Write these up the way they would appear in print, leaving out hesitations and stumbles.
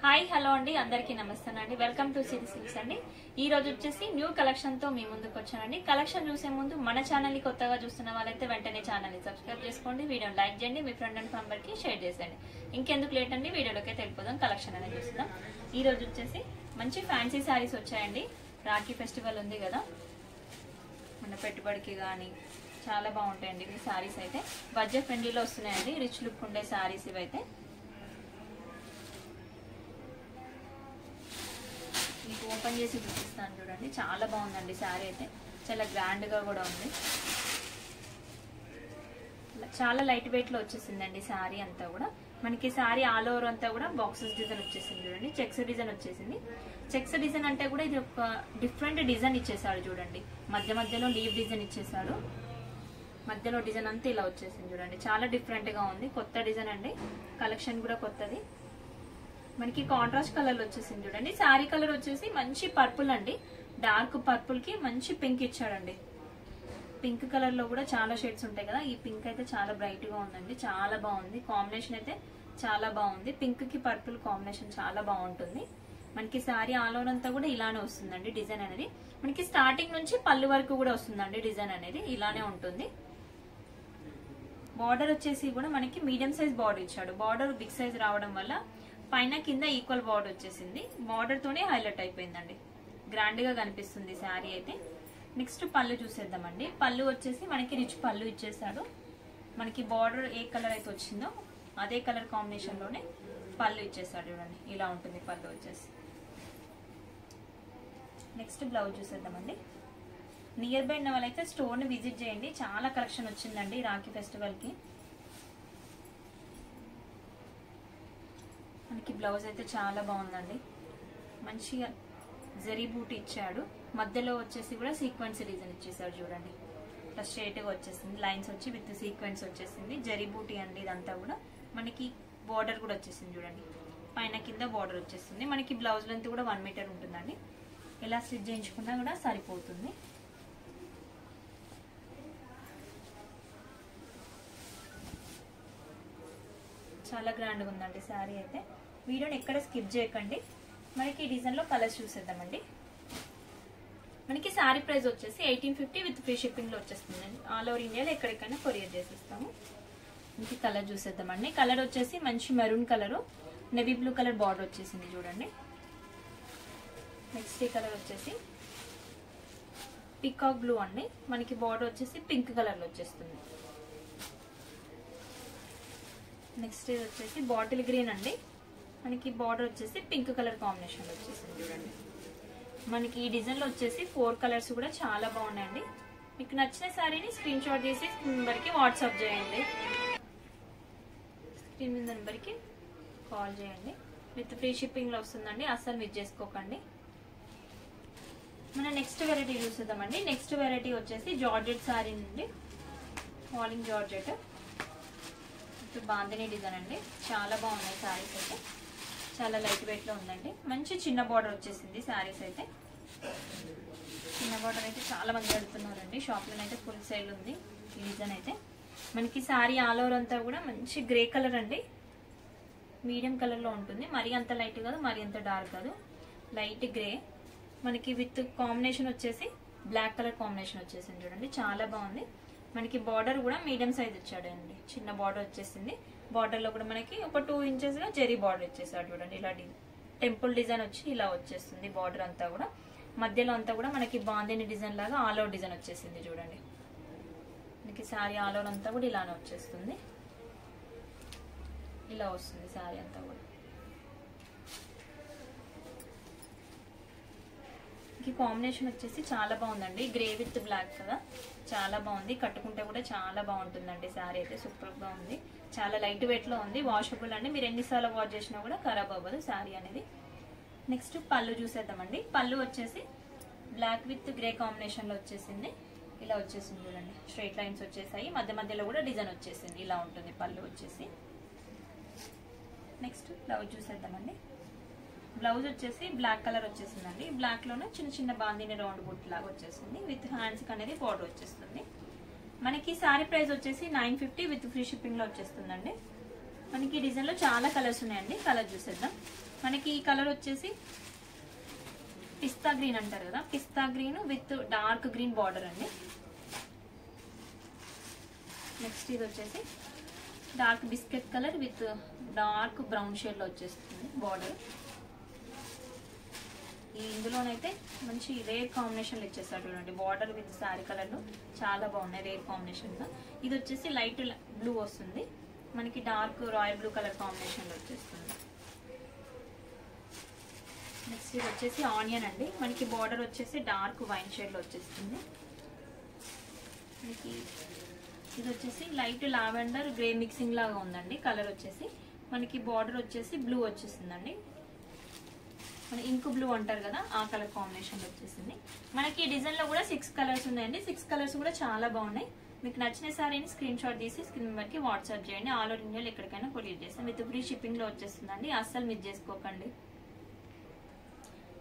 Hi hello అండి, అందరికీ నమస్తే అండి. వెల్కమ్ టు సిరి సిల్క్స్ అండి. ఈ రోజు వచ్చేసి న్యూ కలెక్షన్ తో మీ ముందుకు వచ్చానండి. కలెక్షన్ చూసే ముందు మన ఛానల్ ని కొత్తగా చూస్తున్న వాళ్ళైతే వెంటనే ఛానల్ ని సబ్స్క్రైబ్ చేసుకోండి, వీడియోని లైక్ చేయండి, మీ ఫ్రెండ్ అండ్ ఫ్యామిలీ కి షేర్ చేసేయండి. ఇంకెందుకు లేట్ అండి, వీడియోలోకి వెళ్ళిపోదాం. కలెక్షన్ అనేది చూస్తున్నాం. ఈ రోజు వచ్చేసి మంచి ఫ్యాన్సీ శారీస్ వచ్చాయండి. రాఖీ ఫెస్టివల్ ఉంది కదా, మన పెట్టుబడికి కానీ చాలా బాగుంటాయండి ఈ శారీస్. అయితే బడ్జెట్ ఫ్రెండ్లీలో వస్తున్నాయండి. రిచ్ లుక్ ఉండే శారీస్ ఇవైతే. మీకు ఓపెన్ చేసి చూపిస్తాను చూడండి. చాలా బాగుందండి శారీ అయితే, చాలా గ్రాండ్ గా కూడా ఉంది. చాలా లైట్ వెయిట్ లో వచ్చేసిందండి శారీ అంతా కూడా. మనకి శారీ ఆల్ ఓవర్ అంతా కూడా బాక్సెస్ డిజైన్ వచ్చేసింది చూడండి. చెక్స్ డిజైన్ వచ్చేసింది. చెక్స్ డిజైన్ అంటే కూడా ఇది ఒక డిఫరెంట్ డిజైన్ ఇచ్చేసాడు చూడండి. మధ్య మధ్యలో లీవ్ డిజైన్ ఇచ్చేసాడు. మధ్యలో డిజైన్ అంతా ఇలా వచ్చేసింది చూడండి. చాలా డిఫరెంట్ గా ఉంది. కొత్త డిజైన్ అండి, కలెక్షన్ కూడా కొత్తది. మనకి కాంట్రాస్ట్ కలర్ వచ్చేసింది చూడండి. శారీ కలర్ వచ్చేసి మంచి పర్పుల్ అండి. డార్క్ పర్పుల్ కి మంచి పింక్ ఇచ్చాడండి. పింక్ కలర్ లో కూడా చాలా షేడ్స్ ఉంటాయి కదా, ఈ పింక్ అయితే చాలా బ్రైట్ గా ఉందండి. చాలా బాగుంది. కాంబినేషన్ అయితే చాలా బాగుంది. పింక్ కి పర్పుల్ కాంబినేషన్ చాలా బాగుంటుంది. మనకి శారీ ఆల్ ఓవర్ అంతా కూడా ఇలానే వస్తుందండి డిజైన్ అనేది. మనకి స్టార్టింగ్ నుంచి పళ్ళు వరకు కూడా వస్తుందండి డిజైన్ అనేది. ఇలానే ఉంటుంది. బార్డర్ వచ్చేసి కూడా మనకి మీడియం సైజ్ బార్డర్ ఇచ్చాడు. బార్డర్ బిగ్ సైజ్ రావడం వల్ల పైన కింద ఈక్వల్ బార్డర్ వచ్చేసింది. బార్డర్ తోనే హైలైట్ అయిపోయిందండి. గ్రాండ్ గా కనిపిస్తుంది శారీ అయితే. నెక్స్ట్ పళ్ళు చూసేద్దామండి. పళ్ళు వచ్చేసి మనకి రిచ్ పళ్ళు ఇచ్చేసాడు. మనకి బార్డర్ ఏ కలర్ అయితే వచ్చిందో అదే కలర్ కాంబినేషన్ లోనే పళ్ళు ఇచ్చేసాడు చూడండి. ఇలా ఉంటుంది పళ్ళు వచ్చేసి. నెక్స్ట్ బ్లౌజ్ చూసేద్దామండి. నియర్ బై ఉన్న వాళ్ళైతే స్టోర్ ని విజిట్ చేయండి. చాలా కలెక్షన్ వచ్చిందండి రాఖీ ఫెస్టివల్ కి. మనకి బ్లౌజ్ అయితే చాలా బాగుందండి. మంచిగా జరీ బూటీ ఇచ్చాడు. మధ్యలో వచ్చేసి కూడా సీక్వెన్స్ డిజైన్ ఇచ్చేసాడు చూడండి. ఇట్లా స్ట్రైట్ గా వచ్చేసింది. లైన్స్ వచ్చి విత్ సీక్వెన్స్ వచ్చేసింది. జరీ బూటీ అండి ఇదంతా కూడా. మనకి బార్డర్ కూడా వచ్చేసింది చూడండి. పైన కింద బార్డర్ వచ్చేసింది. మనకి బ్లౌజ్ లెంత్ కూడా 1 మీటర్ ఉంటుందండి. ఎలా స్టిచ్ చేయించుకున్నా కూడా సరిపోతుంది. చాలా గ్రాండ్ గా ఉందండి శారీ అయితే. వీడియోని ఎక్కడ స్కిప్ చేయకండి. మనకి ఈ డిజైన్ లో కలర్స్ చూసేద్దామండి. మనకి శారీ ప్రైస్ వచ్చేసి 1850 విత్ ఫ్రీ షిప్పింగ్ లో వచ్చేస్తుందండి. ఆల్ ఓవర్ ఇండియాలో ఎక్కడికైనా కొరియర్ చేసిస్తాము. మనకి కలర్ చూసేద్దామండి. కలర్ వచ్చేసి మంచి maroon colour, navy blue colour border వచ్చేసింది చూడండి. నెక్స్ట్ ఈ కలర్ వచ్చేసి పికాక్ బ్లూ అండి. మనకి బార్డర్ వచ్చేసి పింక్ కలర్ లో వచ్చేస్తుంది. నెక్స్ట్ ఇది వచ్చేసి బాటిల్ గ్రీన్ అండి. మనకి బార్డర్ వచ్చేసి పింక్ కలర్ కాంబినేషన్ వచ్చేసింది చూడండి. మనకి ఈ డిజైన్ లో వచ్చేసి 4 కలర్స్ కూడా చాలా బాగున్నాయండి. మీకు నచ్చిన శారీని స్క్రీన్ షాట్ చేసి స్క్రీన్ నెంబర్ కి వాట్సాప్ చేయండి. స్క్రీన్ మీద నెంబర్ కి కాల్ చేయండి. విత్ ఫ్రీ షిప్పింగ్ లో వస్తుందండి. అస్సలు మిస్ చేసుకోకండి. మన నెక్స్ట్ వెరైటీ చూసేద్దామండి. నెక్స్ట్ వెరైటీ వచ్చేసి జార్జెట్ శారీ నుండి ఫాలింగ్ జార్జెట్ బాందిని డిజైన్ అండి. చాలా బాగున్నాయి శారీస్ అయితే. చాలా లైట్ వెయిట్ లో ఉందండి. మంచి చిన్న బార్డర్ వచ్చేసింది శారీస్ అయితే. చిన్న బార్డర్ అయితే చాలా మంది అడుగుతున్నారండి. షాప్ లో అయితే ఫుల్ సేల్ ఉంది ఈ డిజైన్ అయితే. మనకి శారీ ఆల్ ఓవర్ అంతా కూడా మంచి గ్రే కలర్ అండి. మీడియం కలర్ లో ఉంటుంది. మరీ అంత లైట్ కాదు, మరీ అంత డార్క్ కాదు, లైట్ గ్రే. మనకి విత్ కాంబినేషన్ వచ్చేసి బ్లాక్ కలర్ కాంబినేషన్ వచ్చేసింది చూడండి. చాలా బాగుంది. మనకి బార్డర్ కూడా మీడియం సైజ్ ఇచ్చాడు అండి. చిన్న బార్డర్ వచ్చేసింది. బార్డర్ లో కూడా మనకి ఒక 2 ఇంచెస్ గా జరీ బార్డర్ ఇచ్చేసాడు చూడండి. ఇలా టెంపుల్ డిజైన్ వచ్చి ఇలా వచ్చేస్తుంది బార్డర్ అంతా కూడా. మధ్యలో అంతా కూడా మనకి బాందిని డిజైన్ లాగా ఆల్ ఓవర్ డిజైన్ వచ్చేసింది చూడండి. మనకి శారీ ఆల్ ఓవర్ అంతా కూడా ఇలానే వచ్చేస్తుంది. ఇలా వస్తుంది శారీ అంతా కూడా. కాంబినేషన్ వచ్చేసి చాలా బాగుందండి. గ్రే విత్ బ్లాక్ కదా, చాలా బాగుంది. కట్టుకుంటే కూడా చాలా బాగుంటుందండి. శారీ అయితే సూపర్ గా ఉంది. చాలా లైట్ వెయిట్ లో ఉంది. వాషబుల్ అండి. మీరు ఎన్నిసార్లు వాష్ చేసినా కూడా ఖరాబ్ అవ్వదు శారీ అనేది. నెక్స్ట్ పళ్ళు చూసేద్దామండి. పళ్ళు వచ్చేసి బ్లాక్ విత్ గ్రే కాంబినేషన్ లో వచ్చేసింది. ఇలా వచ్చేసింది చూడండి. స్ట్రైట్ లైన్స్ వచ్చేసాయి. మధ్య మధ్యలో కూడా డిజైన్ వచ్చేసింది. ఇలా ఉంటుంది పళ్ళు వచ్చేసి. నెక్స్ట్ బ్లౌజ్ చూసేద్దామండి. బ్లౌజ్ వచ్చేసి బ్లాక్ కలర్ వచ్చేసిందండి. బ్లాక్ లోనే చిన్న చిన్న బాందిని రౌండ్ బుట్ లాగా వచ్చేసింది. విత్ హ్యాండ్స్ అనేది బార్డర్ వచ్చేస్తుంది. మనకి శారీ ప్రైస్ వచ్చేసి 950 విత్ ఫ్రీ షిప్పింగ్ లో వచ్చేస్తుందండి. మనకి డిజైన్ లో చాలా కలర్స్ ఉన్నాయండి. కలర్ చూసేద్దాం. మనకి ఈ కలర్ వచ్చేసి పిస్తా గ్రీన్ అంటారు కదా, పిస్తా green with dark green border అండి. నెక్స్ట్ ఇది వచ్చేసి dark biscuit colour with dark brown shade లో వచ్చేస్తుంది బార్డర్. ఇందులోనైతే మంచి రేర్ కాంబినేషన్ ఇచ్చేస్తారు చూడండి, బార్డర్ విత్ శారీ కలర్ లో చాలా బాగున్నాయి రేర్ కాంబినేషన్ గా. ఇది వచ్చేసి లైట్ బ్లూ వస్తుంది, మనకి dark royal blue colour combination లో వచ్చేస్తుంది. నెక్స్ట్ ఇది వచ్చేసి ఆనియన్ అండి, మనకి బార్డర్ వచ్చేసి డార్క్ వైన్ షేడ్ లో వచ్చేస్తుంది. మనకి ఇది వచ్చేసి లైట్ లావెండర్ గ్రే మిక్సింగ్ లాగా ఉందండి కలర్ వచ్చేసి. మనకి బార్డర్ వచ్చేసి బ్లూ వచ్చేసిందండి, మన ఇంకు బ్లూ అంటారు కదా ఆ కలర్ కాంబినేషన్ వచ్చేసింది. మనకి ఈ డిజైన్ లో కూడా 6 కలర్స్ ఉన్నాయండి. 6 కలర్స్ కూడా చాలా బాగున్నాయి. మీకు నచ్చిన సారీని స్క్రీన్ షాట్ తీసి స్క్రీన్ నెంబర్ కి వాట్సాప్ చేయండి. ఆల్ ఓవర్ ఇండియాలో ఎక్కడికైనా కొరియర్ చేస్తాం, విత్ ఫ్రీ షిప్పింగ్ లో వచ్చేస్తుందండి. అస్సలు మిస్ చేసుకోకండి.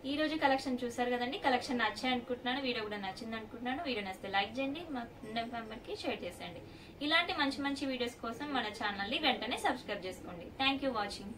ఈ రోజు కలెక్షన్ చూసారు కదండి, కలెక్షన్ నచ్చాయి అనుకుంటున్నాను, వీడియో కూడా నచ్చింది అనుకుంటున్నాను. వీడియో నచ్చితే లైక్ చేయండి, మా మెంబర్ కి షేర్ చేసేయండి. ఇలాంటి మంచి మంచి వీడియోస్ కోసం మన ఛానల్ ని వెంటనే సబ్స్క్రైబ్ చేసుకోండి. Thank you watching.